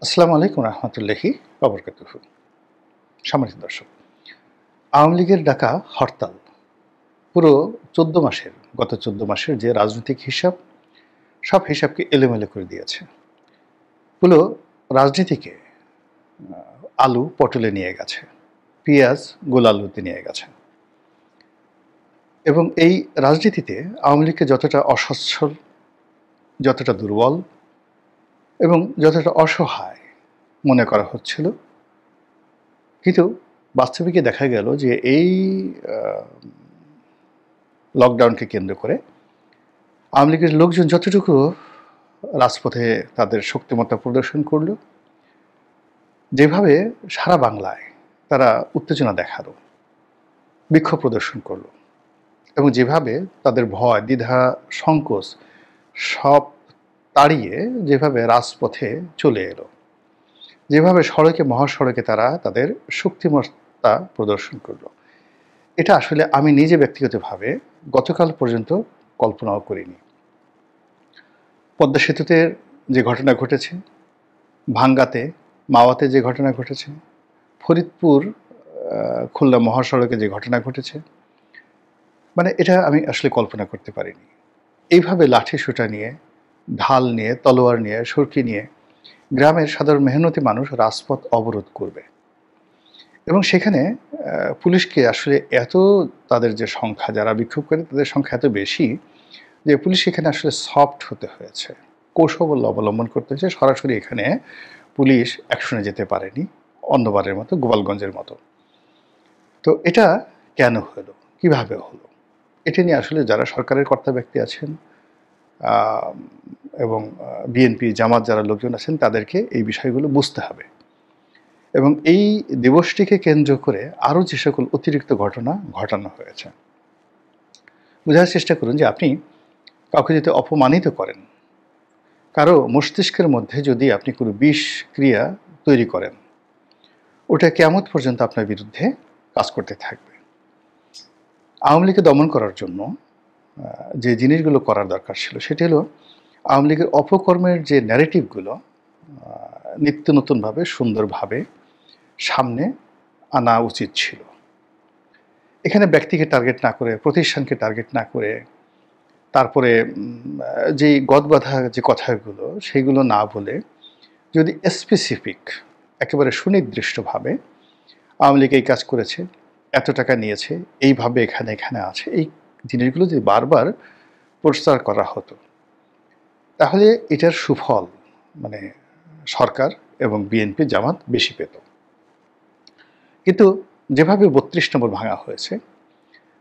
আসসালামু আলাইকুম রহমতুল্লাহি ওবরকাতুহু। সম্মানিত দর্শক, আওয়ামী লীগের ডাকা হরতাল পুরো ১৪ মাসের গত ১৪ মাসের যে রাজনৈতিক হিসাব, সব হিসাবকে এলোমেলো করে দিয়েছে। পুরো রাজনীতিকে আলু পটলে নিয়ে গেছে, পেঁয়াজ গোলালুতে নিয়ে গেছে। এবং এই রাজনীতিতে আওয়ামী লীগকে যতটা অসচ্ছল, যতটা দুর্বল এবং যতটা অসহায় মনে করা হচ্ছিল, কিন্তু বাস্তবিকে দেখা গেল যে এই লকডাউনকে কেন্দ্র করে আওয়ামী লীগের লোকজন যতটুকু রাজপথে তাদের শক্তিমত্তা প্রদর্শন করল, যেভাবে সারা বাংলায় তারা উত্তেজনা দেখালো, বিক্ষোভ প্রদর্শন করলো, এবং যেভাবে তাদের ভয়, দ্বিধা, সংকোচ সব তাড়িয়ে যেভাবে রাজপথে চলে এলো, যেভাবে সড়কে মহাসড়কে তারা তাদের শক্তিমত্তা প্রদর্শন করলো, এটা আসলে আমি নিজে ব্যক্তিগতভাবে গতকাল পর্যন্ত কল্পনাও করিনি। পদ্মা সেতুতে যে ঘটনা ঘটেছে, ভাঙ্গাতে, মাওয়াতে যে ঘটনা ঘটেছে, ফরিদপুর খুলনা মহাসড়কে যে ঘটনা ঘটেছে, মানে এটা আমি আসলে কল্পনা করতে পারিনি। এইভাবে লাঠি সোঁটা নিয়ে, ঢাল নিয়ে, তলোয়ার নিয়ে, সরকি নিয়ে গ্রামের সাধারণ মেহনতি মানুষ রাজপথ অবরোধ করবে, এবং সেখানে পুলিশকে আসলে এত, তাদের যে সংখ্যা, যারা বিক্ষোভ করে তাদের সংখ্যা এত বেশি যে পুলিশ এখানে আসলে সফট হতে হয়েছে, কৌশল অবলম্বন করতে হয়েছে। সরাসরি এখানে পুলিশ অ্যাকশনে যেতে পারেনি অন্যবারের মতো, গোপালগঞ্জের মতো। তো এটা কেন হলো, কিভাবে হলো, এটা নিয়ে আসলে যারা সরকারের কর্তা ব্যক্তি আছেন এবং বিএনপি জামাত যারা লোকজন আছেন, তাদেরকে এই বিষয়গুলো বুঝতে হবে। এবং এই দিবসটিকে কেন্দ্র করে আরও যে সকল অতিরিক্ত ঘটনা ঘটানো হয়েছে, বোঝার চেষ্টা করুন যে আপনি কাউকে যদি অপমানিত করেন, কারো মস্তিষ্কের মধ্যে যদি আপনি কোনো বিষ ক্রিয়া তৈরি করেন, ওটা কিয়ামত পর্যন্ত আপনার বিরুদ্ধে কাজ করতে থাকবে। আওয়ামী লীগকে দমন করার জন্য যে জিনিসগুলো করার দরকার ছিল, সেটি হলো আওয়ামী লীগের অপকর্মের যে ন্যারেটিভগুলো নিত্য নতুনভাবে, সুন্দরভাবে সামনে আনা উচিত ছিল। এখানে ব্যক্তিকে টার্গেট না করে, প্রতিষ্ঠানকে টার্গেট না করে, তারপরে যেই গদবাঁধা যে কথাগুলো সেইগুলো না বলে, যদি স্পেসিফিক, একেবারে সুনির্দিষ্টভাবে আওয়ামী লীগ এই কাজ করেছে, এত টাকা নিয়েছে, এইভাবে এখানে এখানে আছে, এই জিনিসগুলো যদি বারবার প্রচার করা হতো, তাহলে এটার সুফল মানে সরকার এবং বিএনপি জামাত বেশি পেত। কিন্তু যেভাবে ৩২ নম্বর ভাঙা হয়েছে,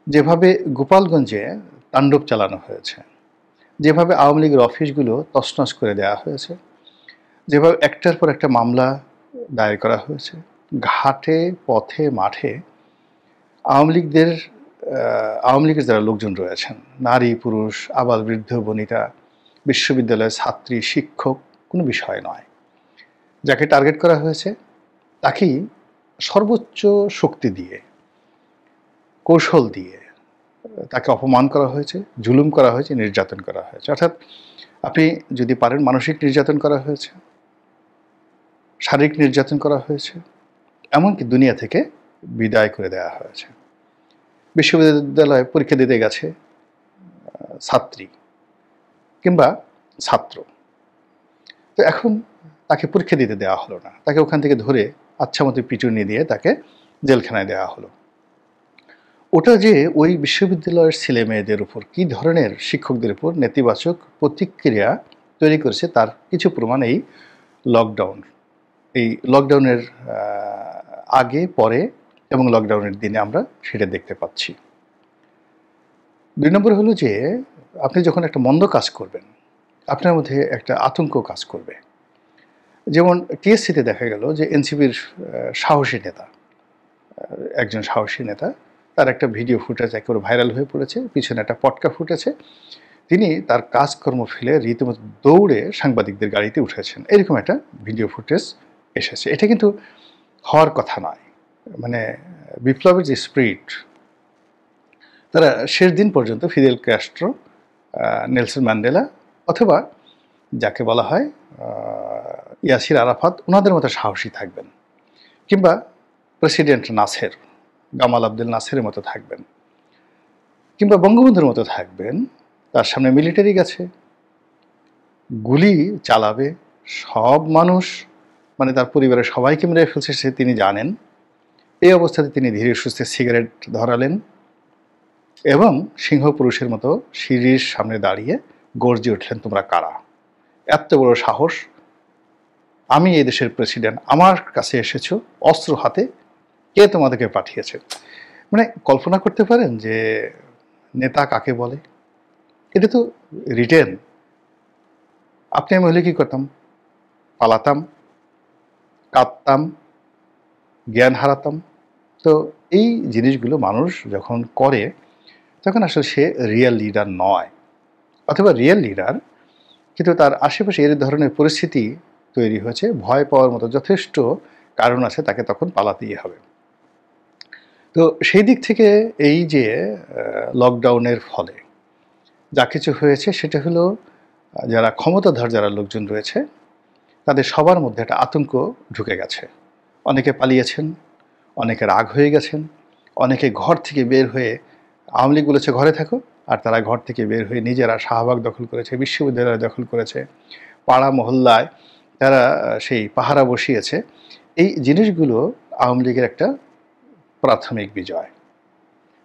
যেভাবে গোপালগঞ্জে তাণ্ডব চালানো হয়েছে, যেভাবে আওয়ামী লীগের অফিসগুলো তছনছ করে দেওয়া হয়েছে, যেভাবে একটার পর একটা মামলা দায়ের করা হয়েছে, ঘাটে, পথে, মাঠে আওয়ামী লীগের যারা লোকজন রয়েছেন, নারী, পুরুষ, আবাল, বৃদ্ধ, বনিতা, বিশ্ববিদ্যালয়ের ছাত্রী, শিক্ষক, কোনো বিষয় নয়, যাকে টার্গেট করা হয়েছে তাকেই সর্বোচ্চ শক্তি দিয়ে, কৌশল দিয়ে তাকে অপমান করা হয়েছে, জুলুম করা হয়েছে, নির্যাতন করা হয়েছে। অর্থাৎ আপনি যদি পারেন, মানসিক নির্যাতন করা হয়েছে, শারীরিক নির্যাতন করা হয়েছে, এমনকি দুনিয়া থেকে বিদায় করে দেওয়া হয়েছে। বিশ্ববিদ্যালয়ে পরীক্ষা দিতে গেছে ছাত্রী কিংবা ছাত্র, তো এখন তাকে পরীক্ষা দিতে দেওয়া হলো না, তাকে ওখান থেকে ধরে আচ্ছা মতো পিটুনি দিয়ে তাকে জেলখানায় দেওয়া হলো। ওটা যে ওই বিশ্ববিদ্যালয়ের ছেলে মেয়েদের উপর কী ধরনের, শিক্ষকদের উপর নেতিবাচক প্রতিক্রিয়া তৈরি করেছে, তার কিছু প্রমাণ এই লকডাউনের আগে, পরে এবং লকডাউনের দিনে আমরা সেটা দেখতে পাচ্ছি। ২ নম্বর হলো যে আপনি যখন একটা মন্দ কাজ করবেন, আপনার মধ্যে একটা আতঙ্ক কাজ করবে। যেমন টিএসসিতে দেখা গেল যে এনসিপির সাহসী নেতা, একজন সাহসী নেতা, তার একটা ভিডিও ফুটেজ একেবারে ভাইরাল হয়ে পড়েছে, পিছনে একটা পটকা ফুটেছে, তিনি তার কাজকর্ম ফেলে রীতিমতো দৌড়ে সাংবাদিকদের গাড়িতে উঠেছেন, এরকম একটা ভিডিও ফুটেজ এসেছে। এটা কিন্তু হওয়ার কথা নয়। মানে বিপ্লবের যে স্পিরিট, তারা শেষ দিন পর্যন্ত ফিদেল ক্যাস্ট্রো, নেলসন ম্যান্ডেলা অথবা যাকে বলা হয় ইয়াসির আরাফাত, ওনাদের মতো সাহসী থাকবেন, কিংবা প্রেসিডেন্ট নাসের, গামাল আব্দেল নাসেরের মতো থাকবেন, কিংবা বঙ্গবন্ধুর মতো থাকবেন। তার সামনে মিলিটারি গেছে, গুলি চালাবে, সব মানুষ মানে তার পরিবারের সবাইকে মেরে ফেলছে সে তিনি জানেন। এই অবস্থাতে তিনি ধীরে সুস্থে সিগারেট ধরালেন এবং সিংহ পুরুষের মতো সিঁড়ির সামনে দাঁড়িয়ে গর্জে উঠলেন, তোমরা কারা? এত বড় সাহস! আমি এই দেশের প্রেসিডেন্ট, আমার কাছে এসেছো অস্ত্র হাতে, কে তোমাদেরকে পাঠিয়েছে? মানে কল্পনা করতে পারেন যে নেতা কাকে বলে? এটা তো রিটেন। আপনি আমি হলে কি করতাম? পালাতাম, কাঁদতাম, জ্ঞান হারাতাম। তো এই জিনিসগুলো মানুষ যখন করে তখন আসলে সে রিয়েল লিডার নয়, অথবা রিয়েল লিডার কিন্তু তার আশেপাশে এই ধরনের পরিস্থিতি তৈরি হয়েছে, ভয় পাওয়ার মতো যথেষ্ট কারণ আছে, তাকে তখন পালাতেই হবে। তো সেই দিক থেকে এই যে লকডাউনের ফলে যা কিছু হয়েছে সেটা হলো যারা ক্ষমতাধর যারা লোকজন রয়েছে তাদের সবার মধ্যে একটা আতঙ্ক ঢুকে গেছে। অনেকে পালিয়েছেন, অনেকে রাগ হয়ে গেছেন, অনেকে ঘর থেকে বের হয়ে, আওয়ামী লীগ বলেছে ঘরে থাকো, আর তারা ঘর থেকে বের হয়ে নিজেরা শাহবাগ দখল করেছে, বিশ্ববিদ্যালয় দখল করেছে, পাড়া মহল্লায় তারা সেই পাহারা বসিয়েছে। এই জিনিসগুলো আওয়ামী লীগের একটা প্রাথমিক বিজয়।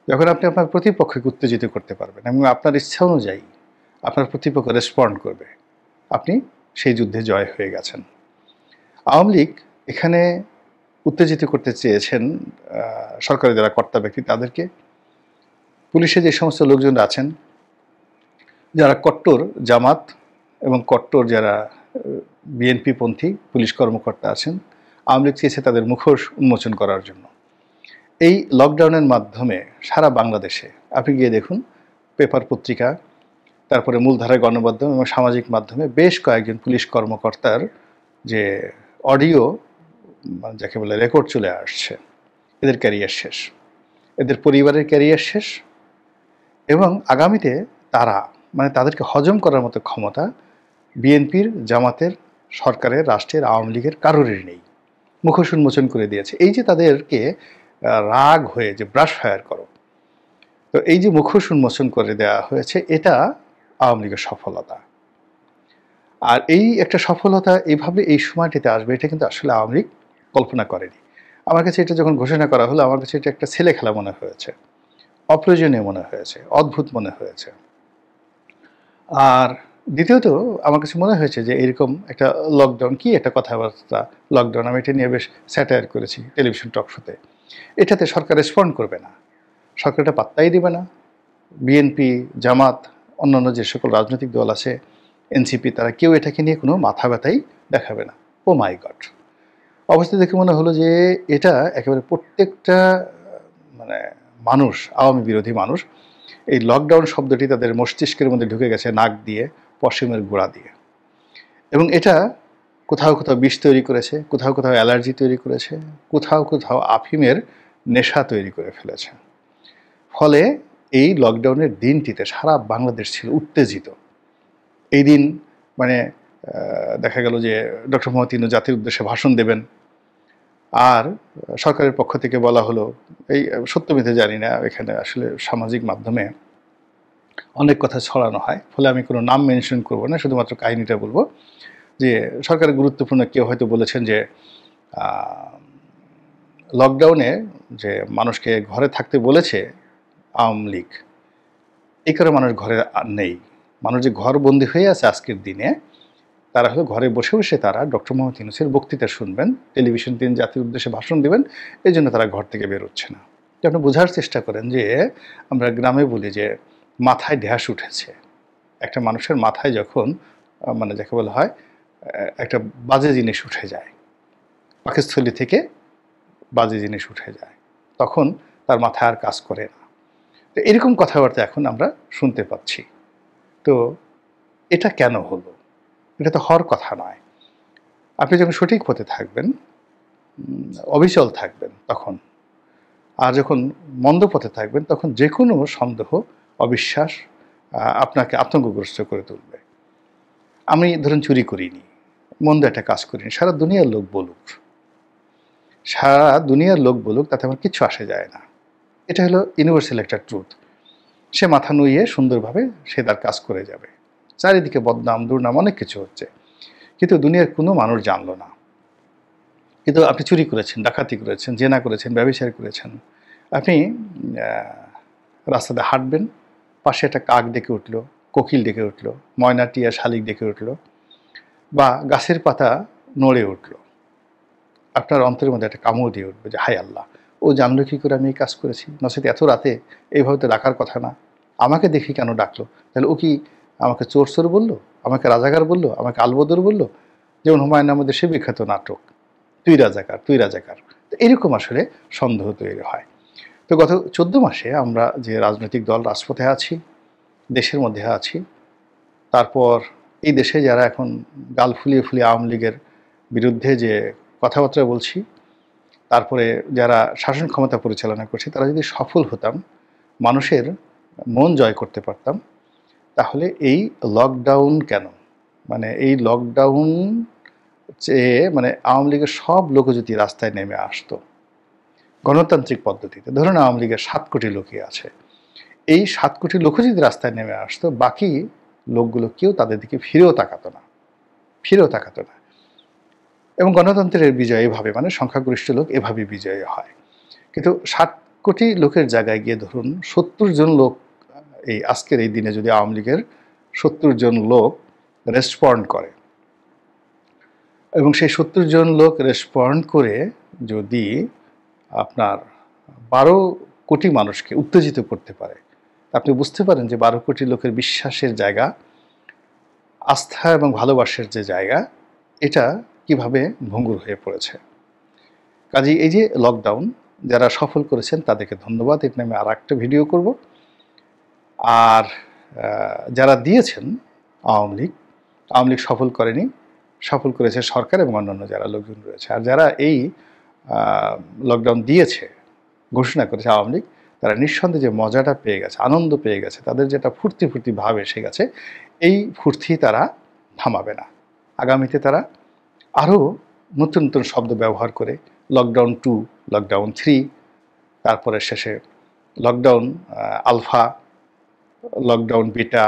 যখন আপনি আপনার প্রতিপক্ষকে উত্তেজিত করতে পারবেন এবং আপনার ইচ্ছা অনুযায়ী আপনার প্রতিপক্ষ রেসপন্ড করবে, আপনি সেই যুদ্ধে জয় হয়ে গেছেন। আওয়ামী লীগ এখানে উত্তেজিত করতে চেয়েছেন সরকারের যারা কর্তা ব্যক্তি তাদেরকে। পুলিশে যে সমস্ত লোকজন আছেন যারা কট্টর জামাত এবং কট্টর যারা বিএনপি পন্থী পুলিশ কর্মকর্তা আছেন, আওয়ামী লীগ চেয়েছে তাদের মুখোশ উন্মোচন করার জন্য। এই লকডাউনের মাধ্যমে সারা বাংলাদেশে আপনি গিয়ে দেখুন, পেপার পত্রিকা, তারপরে মূলধারায় গণমাধ্যম এবং সামাজিক মাধ্যমে বেশ কয়েকজন পুলিশ কর্মকর্তার যে অডিও যাকে বলে রেকর্ড চলে আসছে। এদের ক্যারিয়ার শেষ, এদের পরিবারের ক্যারিয়ার শেষ, এবং আগামীতে তারা মানে তাদেরকে হজম করার মতো ক্ষমতা বিএনপির, জামাতের, সরকারের, রাষ্ট্রের, আওয়ামী লীগের কারোরই নেই। মুখোশ উন্মোচন করে দিয়েছে। এই যে তাদেরকে রাগ হয়ে যে ব্রাশ ফায়ার করো, তো এই যে মুখোশ উন্মোচন করে দেওয়া হয়েছে, এটা আওয়ামী লীগের সফলতা। আর এই একটা সফলতা এইভাবে এই সময়টিতে আসবে, এটা কিন্তু আসলে আওয়ামী লীগ কল্পনা করেনি। আমার কাছে এটা যখন ঘোষণা করা হলো, আমার কাছে এটা একটা ছেলে খেলা মনে হয়েছে, অপ্রয়োজনীয় মনে হয়েছে, অদ্ভুত মনে হয়েছে। আর দ্বিতীয়ত আমার কাছে মনে হয়েছে যে এরকম একটা লকডাউন, কি একটা কথাবার্তা লকডাউন, আমি এটা নিয়ে বেশ স্যাটায়ার করেছি টেলিভিশন টক শোতে। এটাতে সরকার রেসপন্ড করবে না, সরকার এটা পাত্তাই দেবে না। বিএনপি, জামাত, অন্যান্য যে সকল রাজনৈতিক দল আছে, এনসিপি, তারা কেউ এটাকে নিয়ে কোনো মাথা ব্যথাই দেখাবে না। ও মাই গড! অবস্থা দেখে মনে হলো যে এটা একেবারে প্রত্যেকটা মানে মানুষ, আওয়ামী বিরোধী মানুষ, এই লকডাউন শব্দটি তাদের মস্তিষ্কের মধ্যে ঢুকে গেছে নাক দিয়ে, পশমের গোড়া দিয়ে। এবং এটা কোথাও কোথাও বিষ তৈরি করেছে, কোথাও কোথাও অ্যালার্জি তৈরি করেছে, কোথাও কোথাও আফিমের নেশা তৈরি করে ফেলেছে। ফলে এই লকডাউনের দিনটিতে সারা বাংলাদেশ ছিল উত্তেজিত। এই দিন মানে দেখা গেল যে ডক্টর মোহাম্মদ ইউনূস জাতির উদ্দেশ্যে ভাষণ দেবেন, আর সরকারের পক্ষ থেকে বলা হলো, এই সত্য মিথ্যা জানি না, এখানে আসলে সামাজিক মাধ্যমে অনেক কথা ছড়ানো হয়, ফলে আমি কোনো নাম মেনশন করব না, শুধুমাত্র কাহিনিটা বলবো যে সরকারের গুরুত্বপূর্ণ কেউ হয়তো বলেছেন যে লকডাউনে যে মানুষকে ঘরে থাকতে বলেছে আওয়ামী লীগ, এই কারণে মানুষ ঘরে নেই। মানুষ যে ঘরবন্দি হয়ে আছে আজকের দিনে, তারা হলো ঘরে বসে বসে তারা ডক্টর মোহাম্মদ ইউনূসের বক্তৃতা শুনবেন, টেলিভিশন দিন জাতির উদ্দেশ্যে ভাষণ দেবেন, এই জন্য তারা ঘর থেকে বেরোচ্ছে না। আপনি বোঝার চেষ্টা করেন যে আমরা গ্রামে বলি যে মাথায় ঢ্যাস উঠেছে। একটা মানুষের মাথায় যখন মানে যাকে বলা হয় একটা বাজে জিনিস উঠে যায়, পাকস্থলী থেকে বাজে জিনিস উঠে যায়, তখন তার মাথায় আর কাজ করে না। তো এরকম কথাবার্তা এখন আমরা শুনতে পাচ্ছি। তো এটা কেন হলো? এটা তো হওয়ার কথা নয়। আপনি যখন সঠিক পথে থাকবেন, অবিচল থাকবেন তখন, আর যখন মন্দ পথে থাকবেন তখন যে কোনো সন্দেহ, অবিশ্বাস আপনাকে আতঙ্কগ্রস্ত করে তুলবে। আমি ধরুন চুরি করিনি, মন্দ একটা কাজ করিনি, সারা দুনিয়ার লোক বলুক, সারা দুনিয়ার লোক বলুক, তাতে আমার কিচ্ছু আসে যায় না। এটা হলো ইউনিভার্সাল একটা ট্রুথ। সে মাথা নুইয়ে সুন্দরভাবে সে তার কাজ করে যাবে। চারিদিকে বদনাম দুর্নাম অনেক কিছু হচ্ছে, কিন্তু দুনিয়ার কোনো মানুষ জানলো না। কিন্তু আপনি চুরি করেছেন, ডাকাতি করেছেন, জেনা করেছেন, ব্যভিচার করেছেন, আপনি রাস্তাতে হাঁটবেন, পাশে একটা কাক ডেকে উঠলো, কোকিল ডেকে উঠলো, ময়না টিয়া শালিক ডেকে উঠলো, বা গাছের পাতা নড়ে উঠলো, আপনার অন্তরের মধ্যে একটা কামড় দিয়ে উঠবে যে হায় আল্লাহ, ও জানলো কী করে আমি এই কাজ করেছি, নচেত এত রাতে এইভাবে তো ডাকার কথা না, আমাকে দেখি কেন ডাকলো? তাহলে ও কি আমাকে চোর চোর বললো, আমাকে রাজাকার বললো, আমাকে আলবদর বললো? যেমন হুমায়ুন আহমেদের সে বিখ্যাত নাটক তুই রাজাকার তুই রাজাকার। তো এরকম আসলে সন্দেহ তৈরি হয়। তো গত 14 মাসে আমরা যে রাজনৈতিক দল রাজপথে আছি, দেশের মধ্যে আছি, তারপর এই দেশে যারা এখন গাল ফুলিয়ে ফুলিয়ে আওয়ামী লীগের বিরুদ্ধে যে কথাবার্তা বলছি, তারপরে যারা শাসন ক্ষমতা পরিচালনা করছে, তারা যদি সফল হতাম, মানুষের মন জয় করতে পারতাম, তাহলে এই লকডাউন কেন, মানে এই লকডাউন মানে আওয়ামী লীগের সব লোক যদি রাস্তায় নেমে আসতো গণতান্ত্রিক পদ্ধতিতে, ধরুন আওয়ামী লীগের 7 কোটি লোকই আছে, এই 7 কোটি লোক যদি রাস্তায় নেমে আসতো, বাকি লোকগুলো কেউ তাদের দিকে ফিরেও তাকাতো না। এবং গণতন্ত্রের বিজয় এভাবে, মানে সংখ্যাগরিষ্ঠ লোক এভাবে বিজয়ী হয়। কিন্তু 7 কোটি লোকের জায়গায় গিয়ে ধরুন 70 জন লোক, এই আজকের এই দিনে যদি আওয়ামী লীগের 70 জন লোক রেসপন্ড করে, এবং সেই 70 জন লোক রেসপন্ড করে যদি আপনার 12 কোটি মানুষকে উত্তেজিত করতে পারে, আপনি বুঝতে পারেন যে 12 কোটি লোকের বিশ্বাসের জায়গা, আস্থা এবং ভালোবাসার যে জায়গা, এটা কিভাবে ভঙ্গুর হয়ে পড়েছে। কাজেই এই যে লকডাউন যারা সফল করেছেন তাদেরকে ধন্যবাদ, এর নামে আর একটা ভিডিও করব। আর যারা দিয়েছেন আওয়ামী লীগ সফল করেনি, সফল করেছে সরকার এবং অন্যান্য যারা লোকজন রয়েছে। আর যারা এই লকডাউন দিয়েছে, ঘোষণা করেছে আওয়ামী লীগ, তারা নিঃসন্দেহে যে মজাটা পেয়ে গেছে, আনন্দ পেয়ে গেছে, তাদের যেটা ফুর্তি ভাব এসে গেছে, এই ফুর্তি তারা থামাবে না। আগামীতে তারা আরও নতুন নতুন শব্দ ব্যবহার করে লকডাউন 2, লকডাউন 3, তারপরে শেষে লকডাউন আলফা, লকডাউন বিটা,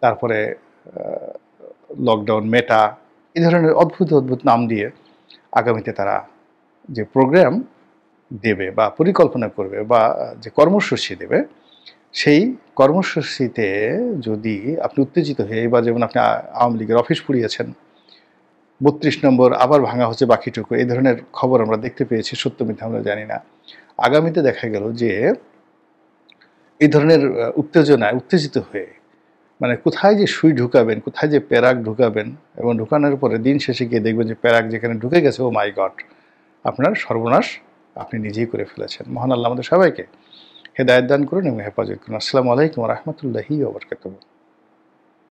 তারপরে লকডাউন মেটা, এই ধরনের অদ্ভুত নাম দিয়ে আগামীতে তারা যে প্রোগ্রাম দেবে বা পরিকল্পনা করবে বা যে কর্মসূচি দেবে, সেই কর্মসূচিতে যদি আপনি উত্তেজিত হয়ে, বা যেমন আপনি আওয়ামী লীগের অফিস পুড়িয়েছেন, 32 নম্বর আবার ভাঙা হচ্ছে বাকিটুকু, এই ধরনের খবর আমরা দেখতে পেয়েছি, সত্য মিথ্যা আমরা জানি না। আগামীতে দেখা গেল যে এই ধরনের উত্তেজনায় উত্তেজিত হয়ে, মানে কোথায় যে সুই ঢুকাবেন, কোথায় যে প্যারাক ঢুকাবেন, এবং ঢুকানোর পরে দিন শেষে গিয়ে দেখবেন যে প্যারাক যেখানে ঢুকে গেছে, ও মাই গড, আপনার সর্বনাশ আপনি নিজেই করে ফেলেছেন। মহান আল্লাহ আমাদের সবাইকে হেদায়েত দান করুন এবং হেফাজত করুন। আসসালামু আলাইকুম ওয়া রাহমাতুল্লাহি ওয়া বারাকাতুহু।